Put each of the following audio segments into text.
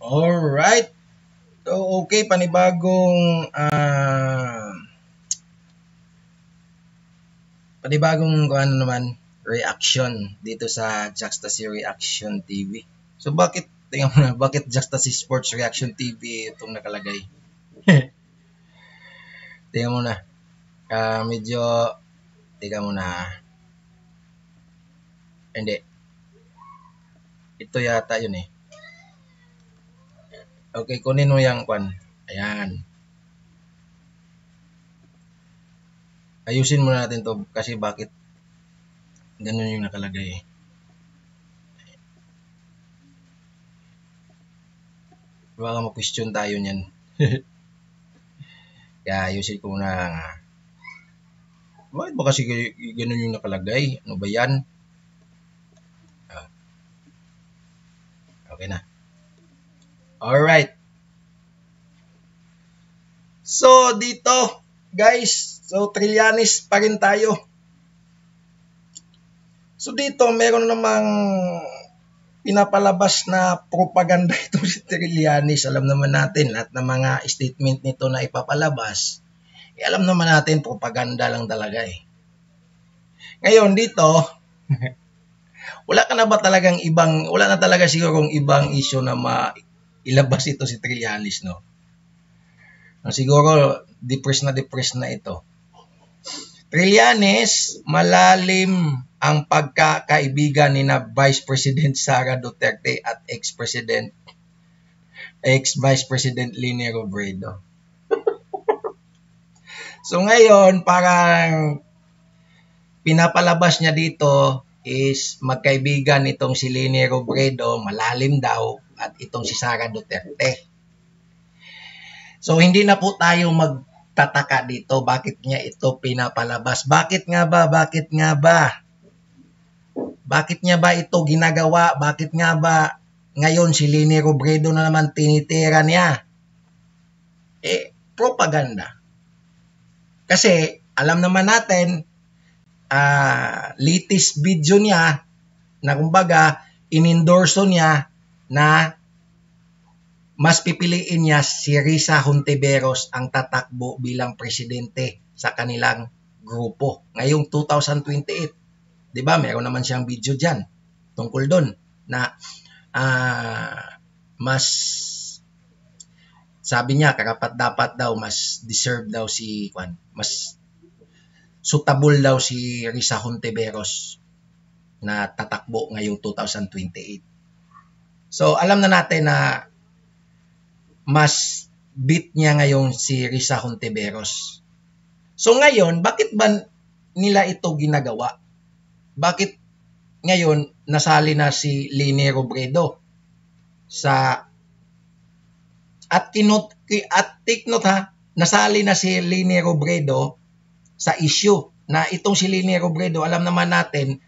Alright. So, okay, panibagong ano naman, reaction dito sa Juxtasy Reaction TV. So, tingnan mo na, bakit Juxtasy Sports Reaction TV itong nakalagay? Tingnan mo na. Medyo, tingnan mo na. Hindi. Ito yata yun eh. Okay, kunin mo yung kwan. Ayan. Ayusin muna natin to kasi bakit ganun yung nakalagay eh. Baka ma-question tayo niyan. Kaya ayusin ko muna. Bakit ba kasi ganun yung nakalagay? Ano ba yan? Okay na. Alright. So, dito, guys. So, Trillanes pa rin tayo. So, dito, meron namang pinapalabas na propaganda ito si Trillanes. Alam naman natin, lahat ng mga statement nito na ipapalabas, alam naman natin, propaganda lang talaga eh. Ngayon, dito, wala na talaga sigurong ibang issue na mailabas ito si Trillanes, no? Siguro, depressed na ito. Trillanes, malalim ang pagkakaibigan ni na Vice President Sara Duterte at ex-Vice President Leni Robredo. So ngayon, parang pinapalabas niya dito is magkaibigan itong si Leni Robredo, malalim daw, at itong si Sara Duterte. So hindi na po tayo magtataka dito bakit niya ito pinapalabas. Bakit nga ba? Bakit niya ba ito ginagawa? Bakit nga ba ngayon si Leni Robredo na naman tinitira niya? Propaganda. Kasi alam naman natin, latest video niya na kumbaga inendorso niya na mas pipiliin niya si Risa Hontiveros ang tatakbo bilang presidente sa kanilang grupo ngayong 2028. 'Di ba? Meron naman siyang video diyan tungkol doon na mas sabi niya karapat-dapat daw, mas deserve daw mas suitable daw si Risa Hontiveros na tatakbo ngayong 2028. So alam na natin na mas beat niya ngayon si Risa Hontiveros. So ngayon, bakit ba nila ito ginagawa? Bakit ngayon nasali na si Leni Robredo take note ha, nasali na si Leni Robredo sa issue na itong si Leni Robredo, alam naman natin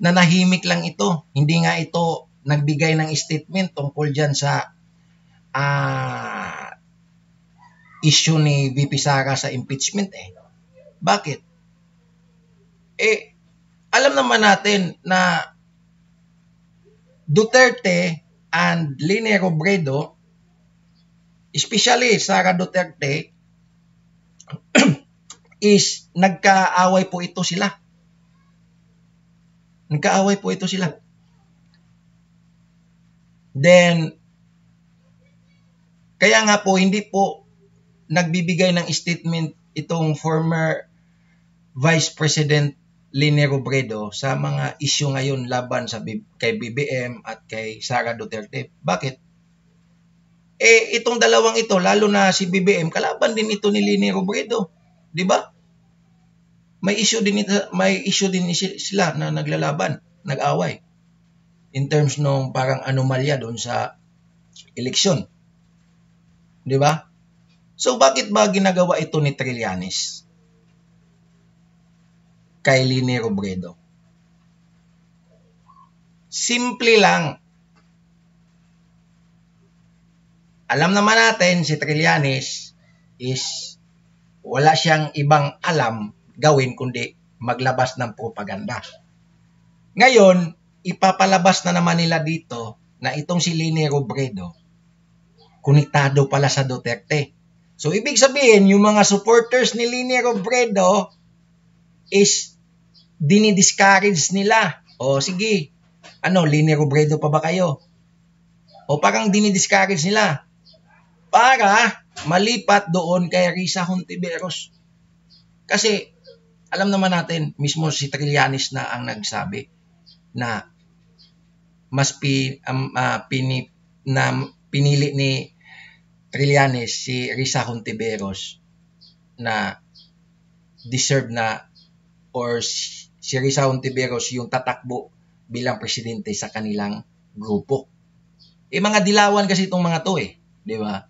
na nahimik lang ito. Hindi nga ito nagbigay ng statement tungkol dyan sa issue ni VP Sara sa impeachment eh. Bakit? Alam naman natin na Duterte and Leni Robredo, especially Sara Duterte, is nagkaaway po ito sila. Then, kaya nga po, hindi po nagbibigay ng statement itong former Vice President Leni Robredo sa mga issue ngayon laban kay BBM at kay Sara Duterte. Bakit? Itong dalawang ito, lalo na si BBM, kalaban din ito ni Leni Robredo. 'Di ba? May issue din sila na naglalaban, nag-away. In terms nung parang anomalya doon sa eleksyon. 'Di ba? So bakit ba ginagawa ito ni Trillanes kay Leni Robredo? Simple lang. Alam naman natin si Trillanes is wala siyang ibang alam gawin kundi maglabas ng propaganda. Ngayon, ipapalabas na naman nila dito na itong si Leni Robredo konektado pala sa Duterte. So, ibig sabihin, yung mga supporters ni Leni Robredo is dinidiscourage nila. O, sige, Leni Robredo pa ba kayo? O parang dinidiscourage nila para malipat doon kay Risa Hontiveros. Kasi, alam naman natin, mismo si Trillanes na ang nagsabi na mas pinili ni Trillanes si Risa Hontiveros na deserve na or si Risa Hontiveros yung tatakbo bilang presidente sa kanilang grupo. Mga dilawan kasi itong mga to di ba?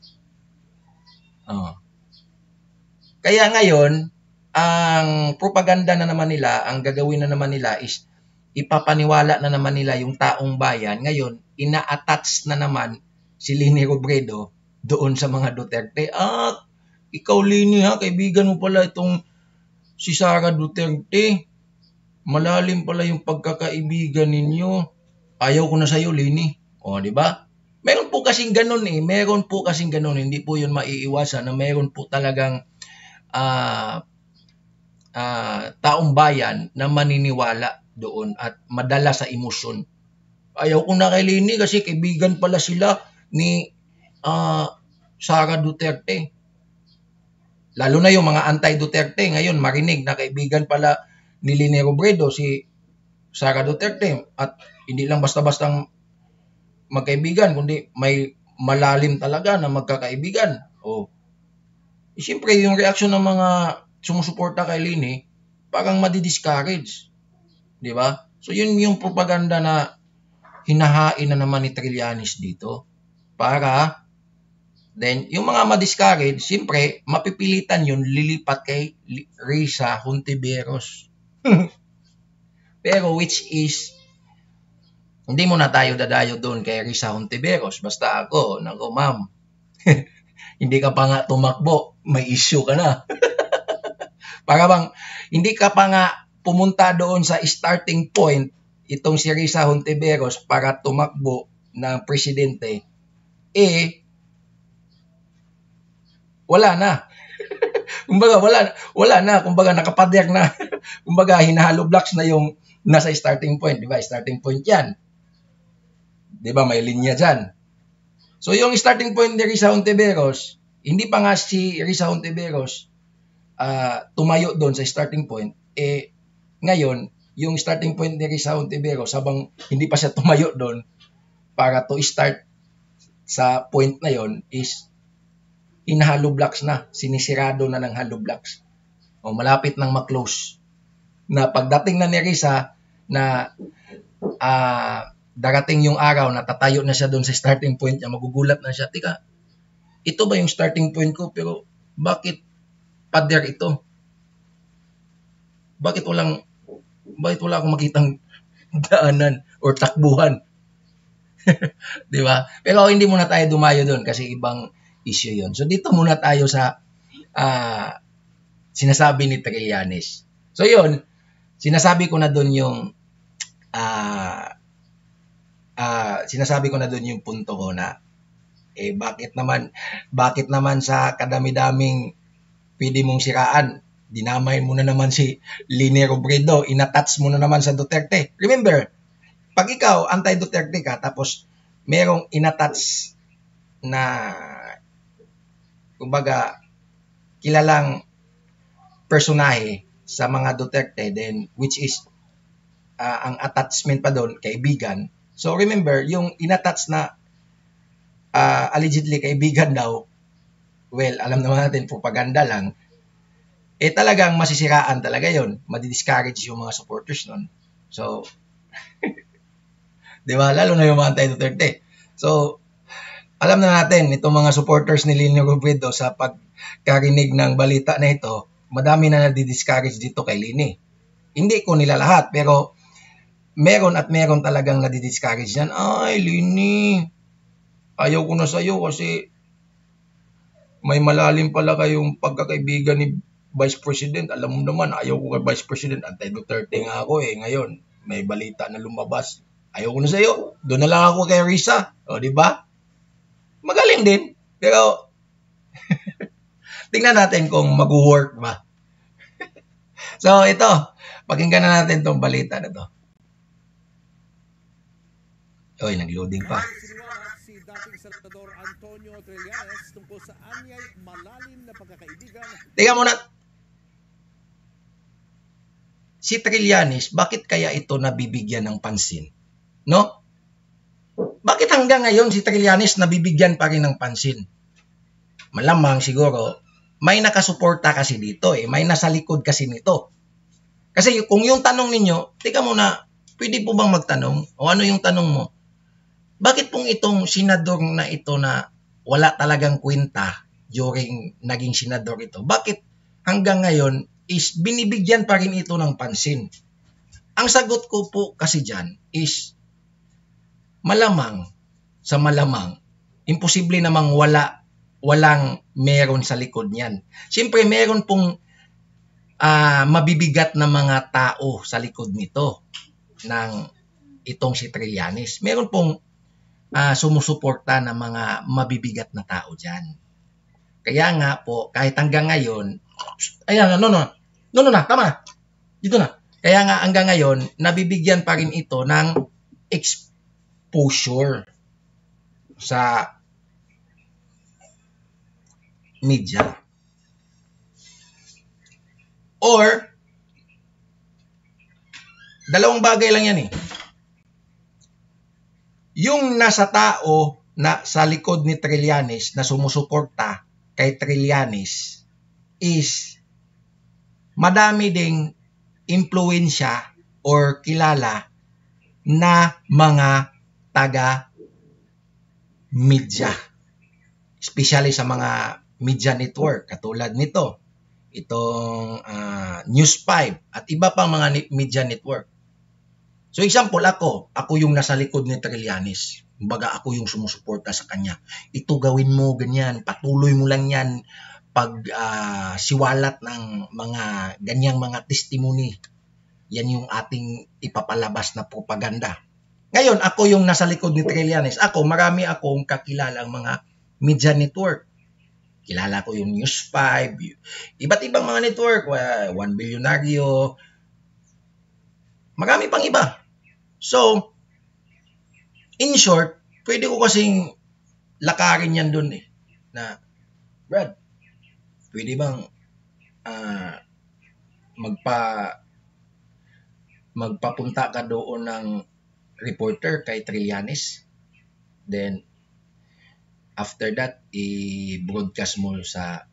Kaya ngayon, ang propaganda na naman nila, ang gagawin na naman nila is ipapaniwala na naman nila yung taong bayan. Ngayon, ina-attach na naman si Leni Robredo doon sa mga Duterte. Ikaw Leni kaibigan mo pala itong si Sara Duterte. Malalim pala yung pagkakaibigan ninyo. Ayaw ko na sa'yo, Leni. Di ba? Meron po kasing ganun Meron po kasing ganun. Hindi po yun maiiwasan na meron po talagang taong bayan na maniniwala doon at madala sa emosyon. Ayaw ko na kay Leni kasi kaibigan pala sila ni Sara Duterte. Lalo na yung mga anti-Duterte ngayon marinig na kaibigan pala ni Leni Robredo si Sara Duterte at hindi lang basta-bastang magkaibigan kundi may malalim talaga na magkakaibigan. Siyempre yung reaksyon ng mga sumusuporta kay Leni parang madi-discourage. Di ba? So yun yung propaganda na hinahain na naman ni Trillanes dito para then yung mga ma-discourage, siyempre mapipilitan yun lilipat kay Risa Hontiveros. Pero which is hindi mo na tayo dadayo doon kay Risa Hontiveros. Basta ako, ma'am, hindi ka pa nga tumakbo, may issue ka na. Para bang hindi ka pa nga pumunta doon sa starting point itong si Risa Hontiveros para tumakbo ng presidente, wala na. Kumbaga, wala na. Kumbaga, nakapader na. Kumbaga, hinahalo blocks na yung nasa starting point. Di ba? Starting point yan. Di ba? May linya dyan. So, yung starting point ni Risa Hontiveros, hindi pa nga si Risa Hontiveros tumayo doon sa starting point. Ngayon, yung starting point ni Risa Hontiveros, habang hindi pa siya tumayo doon para to start sa point na yon is hinahalo blocks na, sinisirado na ng hollow blocks. Malapit nang ma-close. Na pagdating na ni Risa na darating yung araw na tatayo na siya doon sa starting point niya, magugulat na siya, tika, ito ba yung starting point ko? Pero bakit pader ito? Bakit wala akong makitang daanan or takbuhan? Di ba? Pero hindi muna tayo dumayo doon kasi ibang issue yon. So dito muna tayo sa sinasabi ni Trillanes. So yun, sinasabi ko na doon yung punto ko na bakit naman sa kadami-daming pwede mong siraan, dinamay mo na naman si Leni Robredo, inattach mo na naman sa Duterte. Remember, pag ikaw anti-Duterte ka tapos merong inattach na kumbaga kilalang personahe sa mga Duterte, then which is ang attachment pa doon kaibigan. So remember, yung inattach na allegedly kaibigan daw, well, alam naman natin propaganda lang, talagang masisiraan talaga yon, madi-discourage yung mga supporters nun. So di ba, lalo na yung mga anti-Duterte. So alam na natin, itong mga supporters ni Leni Robredo sa pagkarinig ng balita na ito, madami na nadi-discourage dito kay Leni. Hindi ko nila lahat, pero meron talagang nadi-discourage yan. Ay, Leni, ayaw ko na sa'yo kasi may malalim pala kayong pagkakaibigan ni Vice President. Alam mo naman, ayaw ko kay Vice President. Anti-Duterte nga ako Ngayon, may balita na lumabas. Ayaw ko na sa'yo. Doon na lang ako kay Risa. Di ba? Magaling din. Pero, tingnan natin kung mag-work ba. So, ito. Pakinggan na natin tong balita na to. Oy, nag-loading pa. Si dating Senador Antonio Trillanes tungkol sa anyay malalim na pagkakaibigan. Tingnan mo na. Si Trillanes, bakit kaya ito nabibigyan ng pansin? No? Bakit hanggang ngayon si Trillanes nabibigyan pa rin ng pansin? Malamang siguro, may nakasuporta kasi dito eh. May nasa likod kasi nito. Kasi kung yung tanong ninyo, tika muna, pwede po bang magtanong? O ano yung tanong mo? Bakit pong itong senador na ito na wala talagang kwenta during naging senador ito? Bakit hanggang ngayon is binibigyan pa rin ito ng pansin? Ang sagot ko po kasi dyan is malamang, sa malamang, imposible namang walang meron sa likod niyan. Siyempre, meron pong mabibigat na mga tao sa likod nito ng itong si Trillanes. Meron pong sumusuporta ng mga mabibigat na tao dyan. Kaya nga po, kahit hanggang ngayon, ayan, no, tama, dito na. Kaya nga hanggang ngayon, nabibigyan pa rin ito ng exposure sa media. Or, dalawang bagay lang yan eh. Yung nasa tao na sa likod ni Trillanes na sumusuporta kay Trillanes is madami ding impluwensya or kilala na mga taga-media. Especially sa mga media network katulad nito. Itong News 5 at iba pang mga media network. So example, ako yung nasa likod ni Trillanes. Kumbaga ako yung sumusuporta sa kanya. Ito gawin mo, ganyan. Patuloy mo lang yan pag siwalat ng mga ganyang mga testimony. Yan yung ating ipapalabas na propaganda. Ngayon, ako yung nasa likod ni Trillanes. Marami akong kakilalang mga media network. Kilala ko yung News 5, iba't ibang mga network, One Billionario, marami pang iba. So, in short, pwede ko kasing lakarin yan dun eh. Na, Brad, pwede bang magpapunta ka doon ng reporter kay Trillanes? Then, after that, i-broadcast mo sa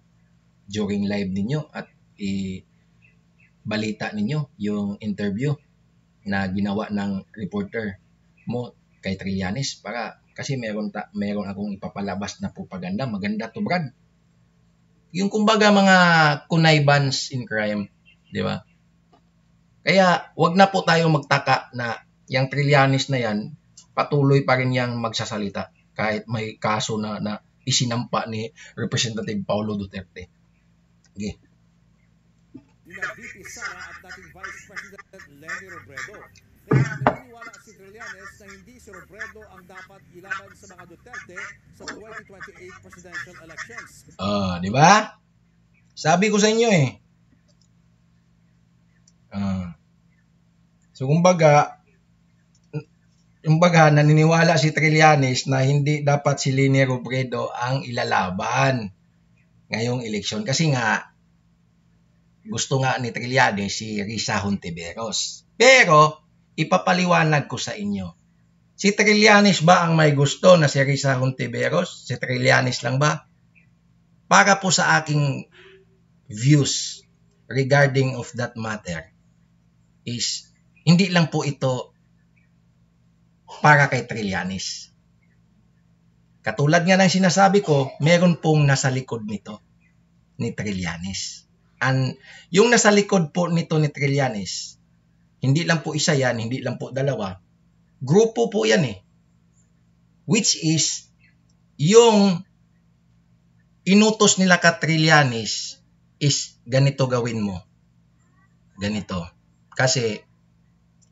during live ninyo at i-balita ninyo yung interview na ginawa ng reporter mo kay Trillanes para kasi meron akong ipapalabas na propaganda. Maganda to, Brad. Yung kumbaga mga connivance in crime, di ba? Kaya wag na po tayo magtaka na yung Trillanes na yan patuloy pa rin yang magsasalita kahit may kaso na isinampa ni Representative Paulo Duterte. Okay. Dina VP Sara at dating Vice President Leni Robredo. Kaya naniniwala si Trillanes na hindi si Robredo ang dapat ilaban sa mga Duterte sa 2028 presidential elections. Di ba? Sabi ko sa inyo eh. So kumbaga naniniwala si Trillanes na hindi dapat si Leni Robredo ang ilalaban ngayong eleksyon. Kasi nga, gusto nga ni Trillanes si Risa Hontiveros. Pero, ipapaliwanag ko sa inyo. Si Trillanes ba ang may gusto na si Risa Hontiveros? Si Trillanes lang ba? Para po sa aking views regarding of that matter is, hindi lang po ito para kay Trillanes. Katulad nga ng sinasabi ko, meron pong nasa likod nito ni Trillanes. And yung nasa likod po nito ni Trillanes, hindi lang po isa yan, hindi lang po dalawa. Grupo po yan eh. Which is, yung inutos nila ka Trillanes is ganito gawin mo. Ganito. Kasi,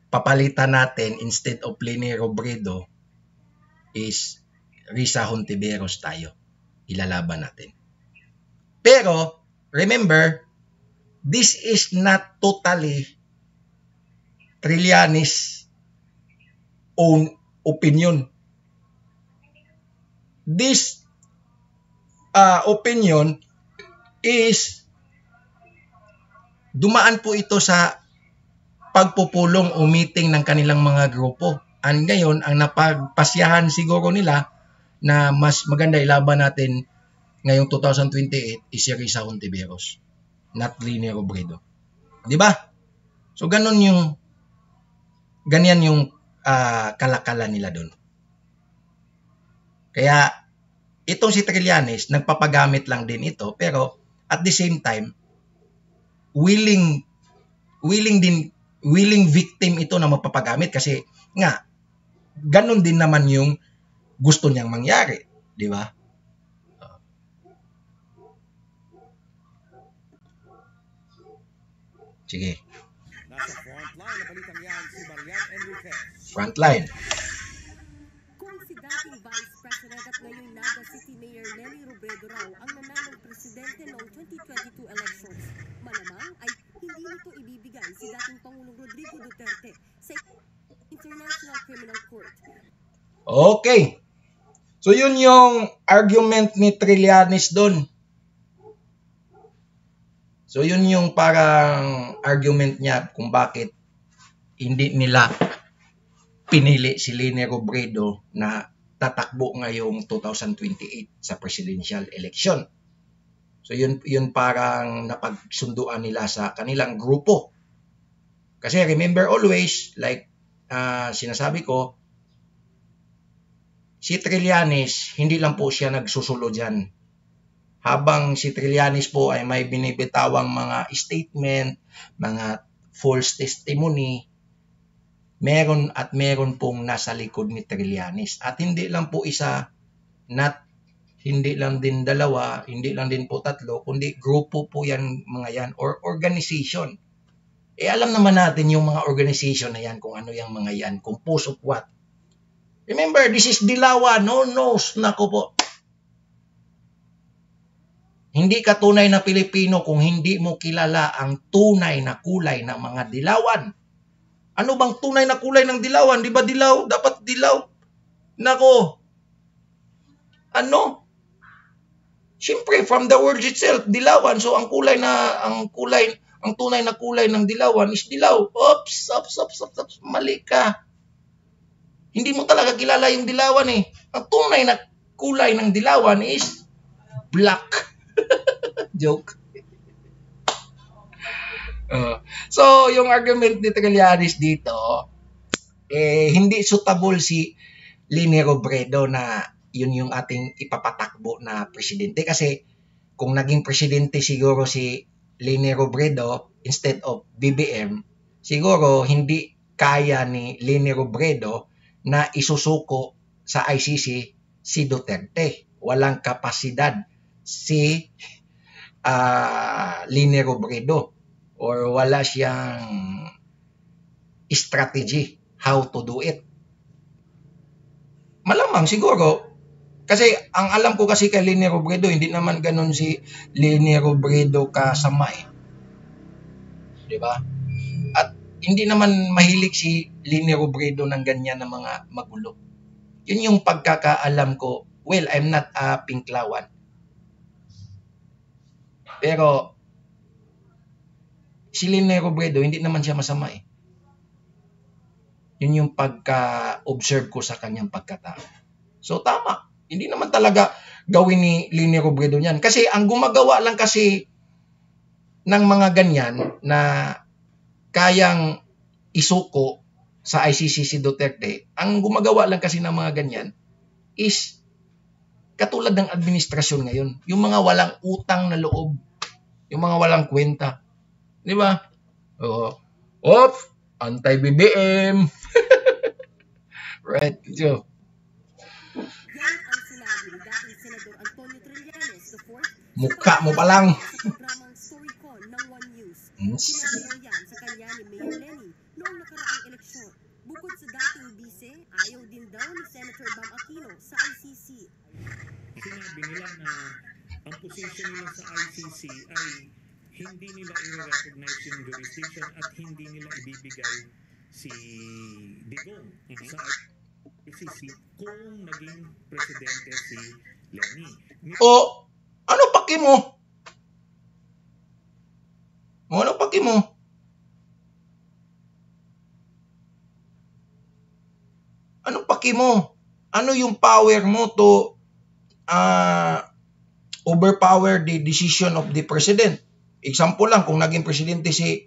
papalitan natin instead of Leni Robredo is Risa Hontiveros tayo. ilalaban natin. Pero, remember, this is not totally Trillanes' own opinion. This opinion is dumaan po ito sa pagpupulong o meeting ng kanilang mga grupo. And ngayon, ang napagpasyahan siguro nila na mas maganda ilaban natin ngayong 2028 is si Risa Hontiveros, not Leni Robredo. Di ba? So, ganyan yung kalakalan nila doon. Kaya, itong si Trillanes, nagpapagamit lang din ito, pero at the same time, willing victim ito na mapapagamit kasi nga, ganun din naman yung gusto niyang mangyari. Di ba? Sige. Nasa frontline na balitang yan si Marian Enriquez. Frontline. Kung si dating Vice President at ngayong Naga City Mayor Leni Robredo raw ang nanalong presidente noong 2022 elections, malamang ay hindi nito ibibigay si dating Pangulong Rodrigo Duterte sa International Criminal Court. Okay. So yun yung argument ni Trillanes doon. So yun yung parang argument niya kung bakit hindi nila pinili si Leni Robredo na tatakbo ngayong 2028 sa presidential election. So yun parang napagsunduan nila sa kanilang grupo. Kasi remember always, like sinasabi ko, si Trillanes, hindi lang po siya nagsusulo dyan. Habang si Trillanes po ay may binibitawang mga statement, mga false testimony, meron pong nasa likod ni Trillanes. At hindi lang po isa, hindi lang din dalawa, hindi lang din po tatlo, kundi grupo po yan, mga yan, or organization. Alam naman natin yung mga organization na yan, kung ano yung mga yan, composed of what. Remember, this is Dilawan, no knows, nako po. Hindi ka tunay na Pilipino kung hindi mo kilala ang tunay na kulay ng mga dilawan. Ano bang tunay na kulay ng dilawan? Di ba dilaw? Dapat dilaw. Nako. Ano? Siyempre, from the word itself, dilawan. So, ang tunay na kulay ng dilawan is dilaw. Oops. Mali ka. Hindi mo talaga kilala yung dilawan eh. Ang tunay na kulay ng dilawan is black. Joke. So, yung argument ni Trillanes dito, hindi suitable si Leni Robredo na yun yung ating ipapatakbo na presidente. Kasi kung naging presidente siguro si Leni Robredo instead of BBM, siguro hindi kaya ni Leni Robredo na isusuko sa ICC si Duterte. Walang kapasidad si Leni Robredo or wala siyang strategy how to do it. Malamang siguro kasi ang alam ko kasi kay Leni Robredo, hindi naman ganun si Leni Robredo kasama eh. 'Di ba? At hindi naman mahilig si Leni Robredo ng ganyan na mga magulo. Yun yung pagkakaalam ko. Well, I'm not a pinklawan. Pero si Leni Robredo, hindi naman siya masama eh. Yun yung pagka-observe ko sa kanyang pagkatao. So tama, hindi naman talaga gawin ni Leni Robredo niyan. Kasi ang gumagawa lang kasi ng mga ganyan na kayang isuko sa ICC si Duterte, ang gumagawa lang kasi ng mga ganyan is katulad ng administrasyon ngayon. Yung mga walang utang na loob. Yung mga walang kwenta. Di ba? Anti-BBM. Right. So, Yan ang sinabi ni dating Senador Antonio Trillanes IV mukha mo pa lang. sa programang Storycon ng One News. Sinabi yan sa kanya ni Mayor Leni noong nakaraang eleksyon. Bukod sa dating bise, ayaw din daw ni Senator Bam Aquino sa ICC. Sinabi sinabi nila na ang position nila sa ICC ay hindi nila i-recognize yung jurisdiction at hindi nila ibibigay si Digong sa ICC kung naging presidente si Lenny. O, ano paki mo? Ano paki mo? Ano paki mo? Ano yung power mo to overpower the decision of the president? Example lang, kung naging presidente si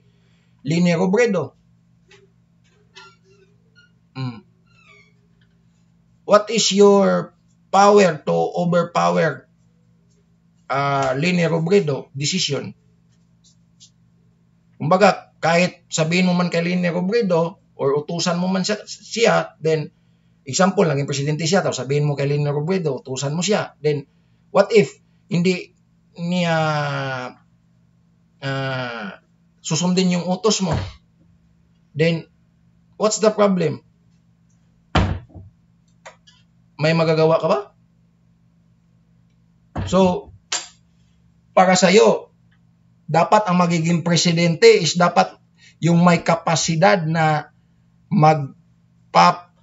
Leni Robredo. What is your power to overpower Leni Robredo decision? Kumbaga, kahit sabihin mo man kay Leni Robredo or utusan mo man siya, then example, naging presidente siya, tapos sabihin mo kay Leni Robredo, utusan mo siya, then what if hindi niya susundin yung utos mo? Then, what's the problem? May magagawa ka ba? So, para sa'yo, dapat ang magiging presidente is dapat yung may kapasidad na magpapasuko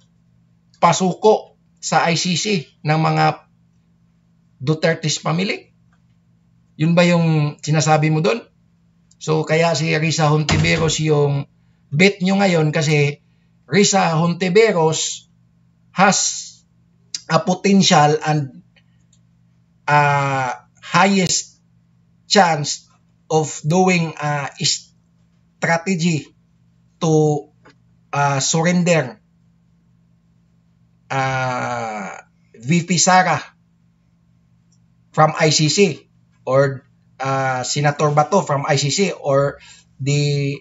sa ICC ng mga Duterte's family. Yun ba yung sinasabi mo doon? So, kaya si Risa Hontiveros yung bet nyo ngayon kasi Risa Hontiveros has a potential and highest chance of doing a strategy to surrender VP Sara from ICC or Senator Bato from ICC or the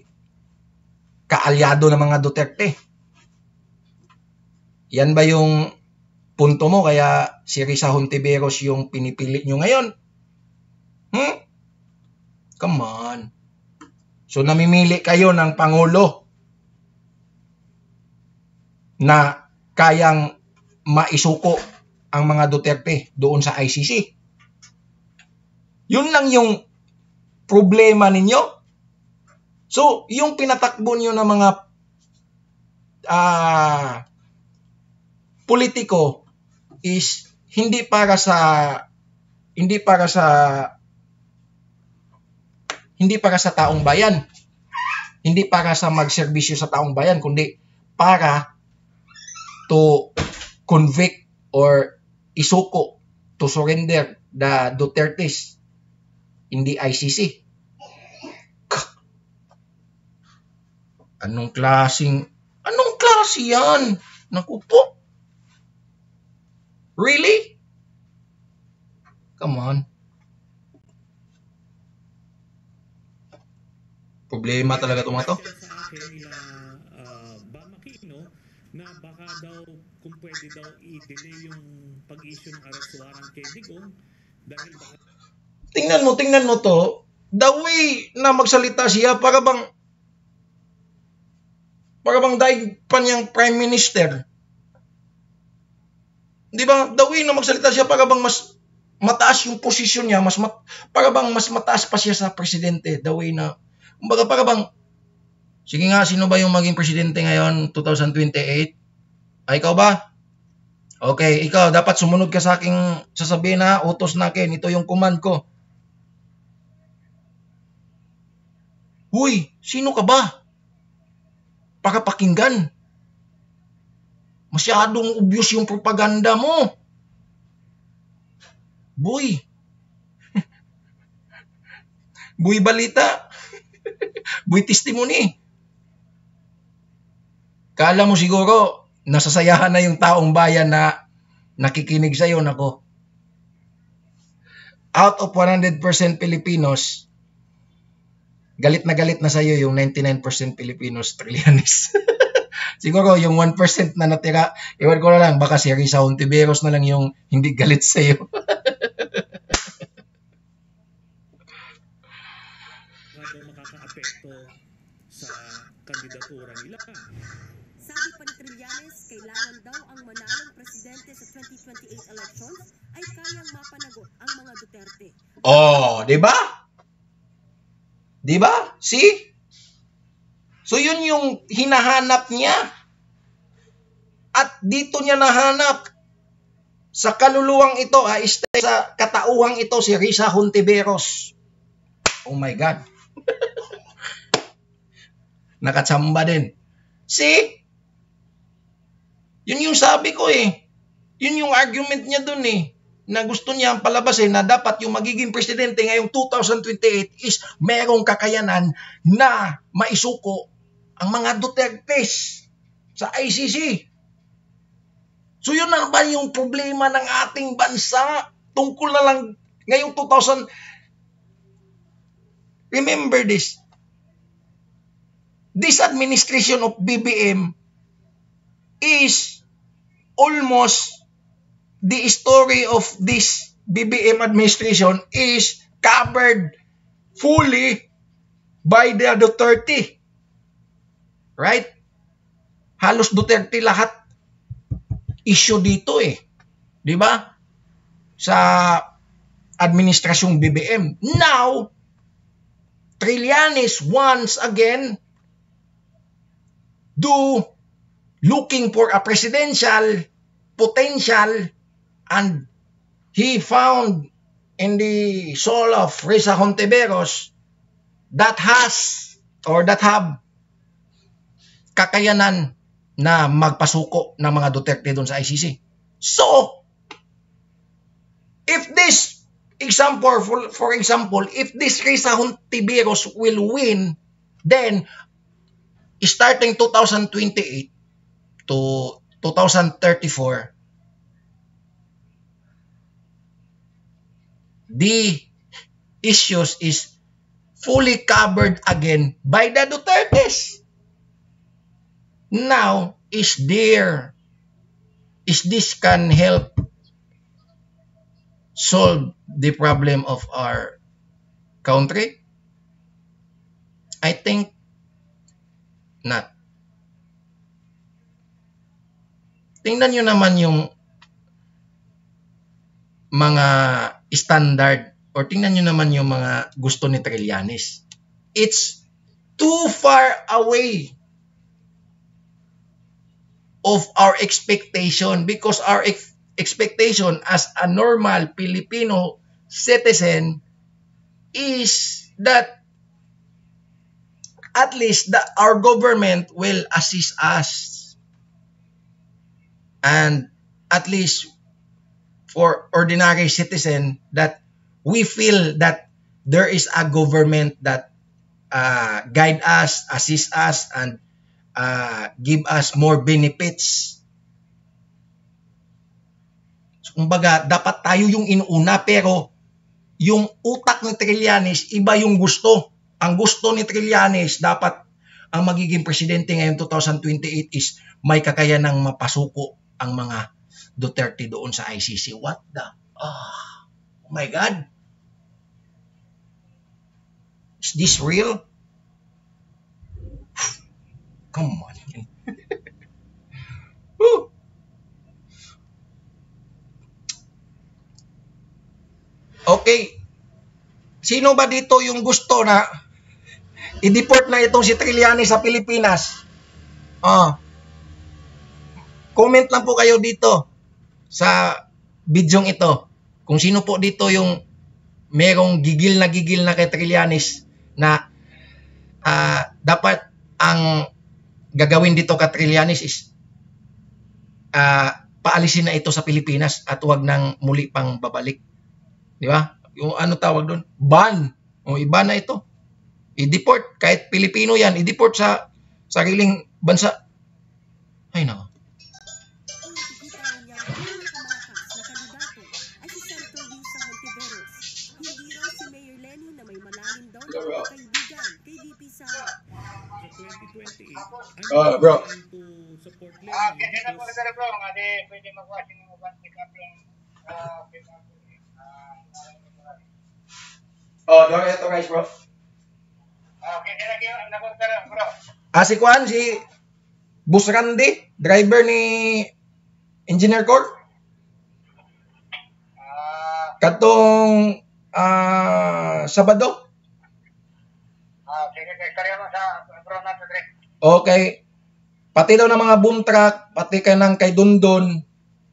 kaalyado ng mga Duterte. Yan ba yung punto mo kaya si Risa Hontiveros yung pinipili nyo ngayon? Come on. So namimili kayo ng Pangulo na kayang maisuko ang mga Duterte doon sa ICC. Yun lang yung problema ninyo. So, yung pinatakbo nyo ng mga politiko is hindi para sa taong bayan. Hindi para sa magserbisyo sa taong bayan, kundi para to convict or isuko, to surrender the Duterte's in the ICC. Anong klase yan? Naku po. Really? Come on. Problema talaga itong ito. Sa akin nila Bamakino na baka daw kung pwede daw i-delay yung pag-issue ng arrest warrant kay Digong dahil baka... Tingnan mo to. The way na magsalita siya para bang daig pa niyang Prime Minister. Di ba? The way na magsalita siya para bang mas mataas yung posisyon niya, para bang mas mataas pa siya sa presidente. The way na, kumbaga para bang, sige nga, sino ba yung maging presidente ngayon, 2028? Ay, ikaw ba? Okay, ikaw, dapat sumunod ka sa aking sasabihin na, utos na akin, ito yung command ko. Huy, sino ka ba? Para pakinggan. Masyadong obvious yung propaganda mo. Boy. Boy balita. Boy testimony. Kala mo siguro, nasasayahan na yung taong bayan na nakikinig sa'yo, nako. Out of 100% Filipinos, galit na sa'yo yung 99% Filipinos, Trillanes. Siguro yung 1% na natira, iwan ko na lang, baka si Risa Hontiveros na lang yung hindi galit sa'yo. Makaka-apekto sa kandidatura nila. Sabi pa ni Trillanes, kailangan daw ang manalong presidente sa 2028 elections ay kayang mapanagot ang mga Duterte. Oh, di ba? Di ba? See? So yun yung hinahanap niya. At dito niya nahanap sa kaluluwang ito, sa katauhang ito si Risa Hontiveros. Oh my God. Nakatsamba din. See? Yun yung sabi ko eh. Yun yung argument niya dun eh. Na gusto niya palabasin na dapat yung magiging presidente ngayong 2028 is merong kakayanan na maisuko ang mga Dutertes sa ICC. So yun na ba yung problema ng ating bansa? Tungkol na lang ngayong 2000. Remember this. This administration of BBM is almost the story of this BBM administration is covered fully by the Duterte. Right? Halos Duterte lahat issue dito eh. Di ba? Sa administrasyong BBM. Now, Trillanes once again looking for a presidential potential, and he found in the soul of Risa Hontiveros that have kakayanan na magpasuko ng mga Duterte doon sa ICC. So, if this for example, if this Risa Hontiveros will win, then starting 2028 to 2034, the issues is fully covered again by the Dutertes. Now, is this can help solve the problem of our country? I think not. Tingnan nyo naman yung mga standard or tingnan nyo naman yung mga gusto ni Trillanes. It's too far away of our expectation because our expectation as a normal Filipino citizen is that at least our government will assist us. And at least for ordinary citizen that we feel that there is a government that guide us, assist us, and give us more benefits. So, kumbaga, dapat tayo yung inuuna pero yung utak ni Trillanes, iba yung gusto. Ang gusto ni Trillanes, dapat ang magiging presidente ngayong 2028 is may kakayanang mapasuko ang mga Duterte doon sa ICC. What the? Oh my God. Is this real? Come on. Okay. Sino ba dito yung gusto na i-deport na itong si Trillanes sa Pilipinas? Comment lang po kayo dito sa bidyong ito. Kung sino po dito yung merong gigil na kay Trillanes na dapat ang gagawin dito kay Trillanes is paalisin na ito sa Pilipinas at huwag nang muli pang babalik. Di ba? Yung ano tawag doon? Ban. O iba na ito. I-deport. Kahit Pilipino yan, i-deport sa sariling bansa. Ay nako. Bro. Kasi na po kasi bro, kasi pwede mag-washing mo ba pick up yung don't authorize, bro. Okay, lagi na po bro. Si Kwan, si Boss Randy, driver ni Engineer Cor. Katong Sabado. Sige, karya mo sa bro nato dire. Okay. Pati daw ng mga boom truck, pati ka ng kay Dundon.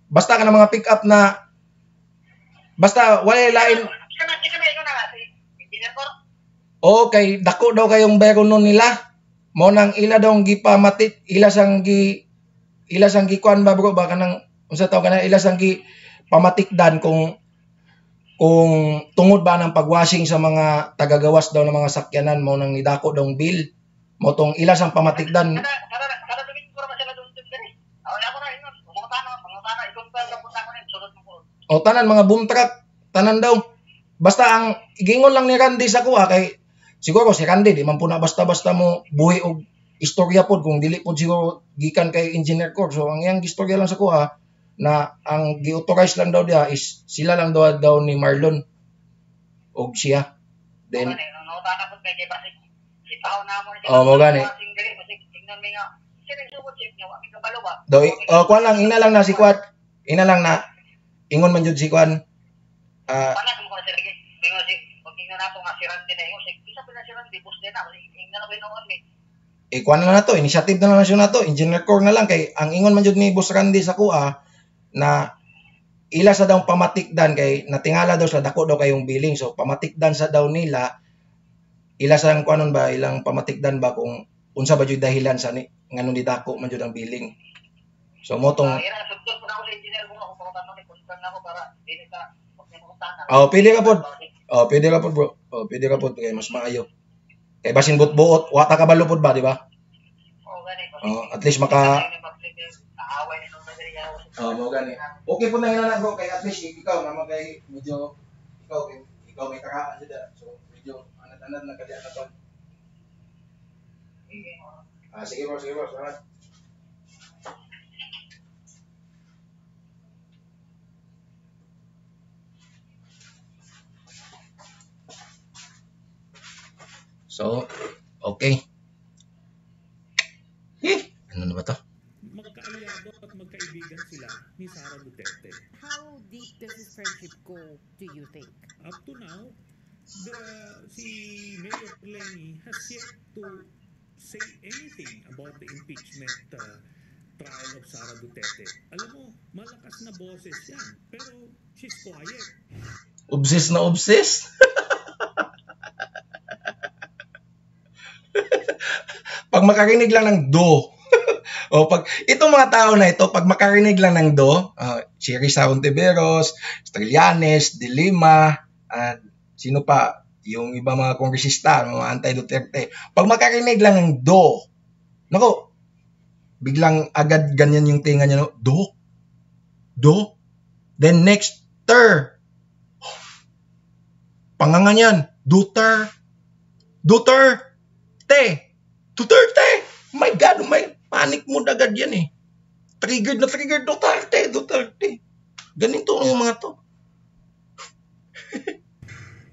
Basta ka ng mga pick up na basta wala lain. Okay, dako daw kayong bayron nun nila. Mo nang ila daw gipamatit, ila sang gikuan ba bro baka nang unsa taw kana ila sang gi pamatikdan kung tungod ba ng pagwashing sa mga tagagawas daw ng mga sakyanan mo nang nidako daw bill. Mo tong ila sang pamatikdan. O tanan mga boom truck, tanan daw. Basta ang gingon lang ni Randy sa kuha kay siguro si Randy di man po na basta-basta mo buhi og istorya pod kung dili pod siguro gikan kay Engineer Cor. So ang iyang istorya lang sa kuha na ang gi-authorize lang daw dia is sila lang daw ni Marlon og siya. Then mo gani. Do kuan lang ina lang na si Kwat. Ina lang na ingon man jud si Kwan. Kuan na to, initiative na lang na to, Engineer Cor na lang kay ang ingon man jud ni Boss Randy sa kuha na ila sa daw pamatikdan kay natingala daw sa dako daw kayong billing. So pamatikdan sa daw nila ila sa kuanon ba ilang pamatikdan ba kung unsa ba jud dahilan sa ni ngano ni dako man jud ang billing. So mo tong pwede ka pod. Pwede ka pod bro. Pwede ka pod kay mas maayo. Kay basin buot-buot, wata ka balo pod ba, di ba? At least maka mo gani. Okay po na ina bro kay at least ikaw na magay medyo ikaw may takaan jud. So medyo anad-anad na kadiya na pod. Sige bro, salamat. So, okay. Ano na ba to? Magkaalyado at magkaibigan sila ni Sara Duterte. How deep does this friendship go, do you think? Up to now, si Mayor Lenny has yet to say anything about the impeachment trial of Sara Duterte. Alam mo, malakas na boses yan, pero she's quiet. Obsessed na obsessed? Pag makarinig lang ng do, pag itong mga tao na ito, pag makarinig lang ng do, Cherry Sauntiveros, Trillanes, De Lima, sino pa, yung iba mga kongresista, mga anti-Duterte, pag makarinig lang ng do, nako, biglang agad ganyan yung tinga niya, no? Do, then next, pangangan yan, Duterte, my God, may panic mo agad yan eh. Triggered na triggered, Duterte. Ganito yung mga to.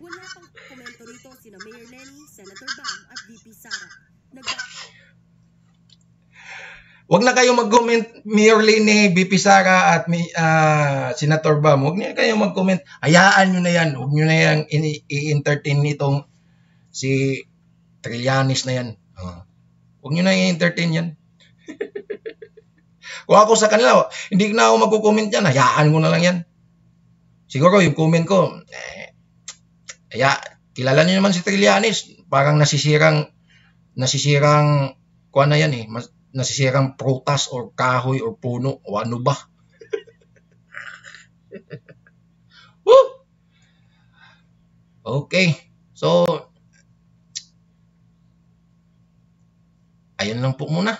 Wala pang komento rito sina Mayor Lenny, Senator Bam at VP Sara. Wag na kayo mag-comment, Mayor Lenny, VP Sara at Senator Bam. Wag na kayo mag-comment. Hayaan nyo na yan. Wag nyo na yan i-entertain nitong si Trillanes na yan. Huwag nyo na i-entertain yan. Kung ako sa kanila, hindi na ako magko-comment yan. Hayaan ko na lang yan. Siguro yung comment ko, kilala nyo naman si Trillanes. Parang nasisirang kuha na yan eh. Nasisirang prutas or kahoy or puno o ano ba. Woo! Okay. So, ayun lang po muna.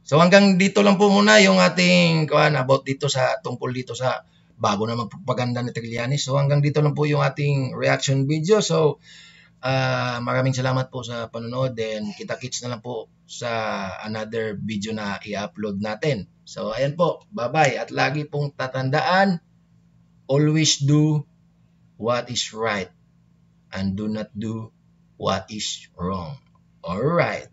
So hanggang dito lang po muna yung ating about dito tungkol dito sa bago na magpropaganda ni Trillanes. So hanggang dito lang po yung ating reaction video. So maraming salamat po sa panonood, and kita-kits na lang po sa another video na i-upload natin. So ayan po, bye-bye, at lagi pong tatandaan, always do what is right and do not do what is wrong. Alright.